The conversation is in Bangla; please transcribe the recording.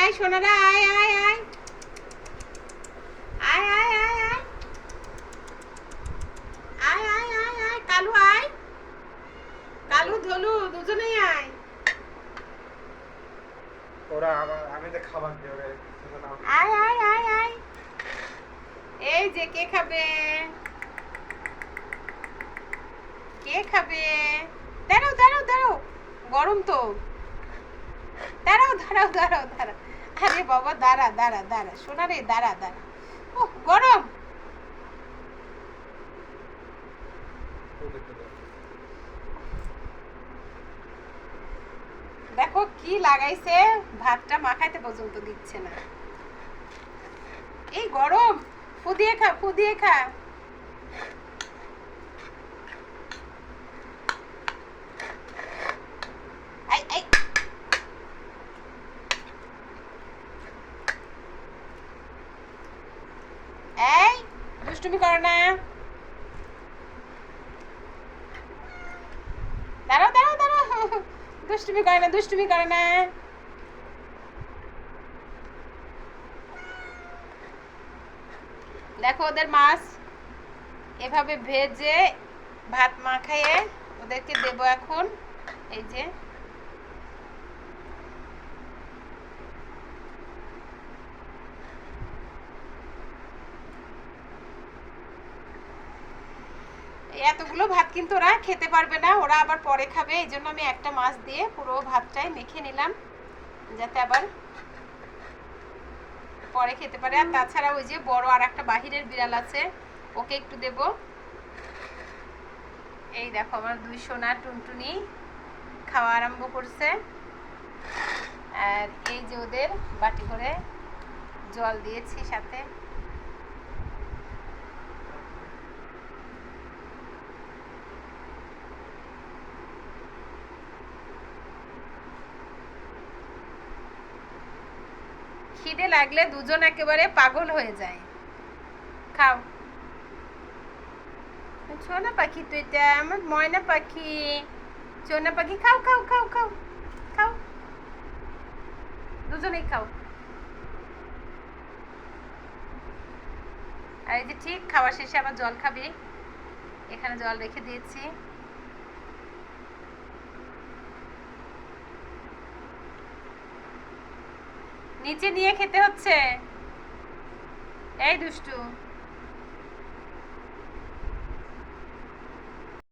আয় সোনারা, আয় আয় আয় আয় আয় আয় আয় আয় আয় আয় আয় কালু আয়, কালু ধলু দুজনেই আয়। ওরা আমি তো খাবার দিই ওরে। আয় আয় আয় আয়, এই যে কে খাবে, কে খাবে? দাঁড়াও দাঁড়াও দাঁড়াও, গরম তো। দাঁড়াও দাঁড়াও দাঁড়াও দাঁড়া, আরে বাবা দাঁড়া দাঁড়া দাঁড়া সোনা রে, দাঁড়া দাঁড়া। ও গরম। দেখো কি লাগাইছে, ভাতটা মাখাইতে পর্যন্ত দিচ্ছে না। এই গরম, ফুদিয়ে খা ফুদিয়ে খা। আই আই, এই দুষ্টুমি করো না। দাঁড়াও দাঁড়াও দাঁড়াও, দুষ্টুমি করে না দুষ্টুমি করে না। দেখো ওদের মাছ এভাবে ভেজে ভাত মাখাইয়ে ওদেরকে দেবো এখন। এই যে এতগুলো ভাত কিন্তু ওরা খেতে পারবে না, ওরা আবার পরে খাবে, এই জন্য আমি একটা মাছ দিয়ে পুরো ভাতটাই মেখে নিলাম যাতে আবার পরে খেতে পারে। আর তাছাড়া ওই যে বড় আর একটা বাহিরের বিড়াল আছে, ওকে একটু দেব। এই দেখো আমার দুই সোনা টুনটুনি খাওয়া আরম্ভ করছে। আর এই যে ওদের বাটি করে জল দিয়েছি সাথে। খিদে লাগলে দুজন একেবারে পাগল হয়ে যায়। খাও সোনা পাখি, তো এটা আমার ময়না পাখি, সোনা পাখি খাও খাও খাও খাও খাও, দুজনেই খাও। আর এই যে ঠিক খাওয়া শেষে আবার জল খাবি, এখানে জল রেখে দিয়েছি। নিচে নিয়ে খেতে হচ্ছে। এই দুষ্টু।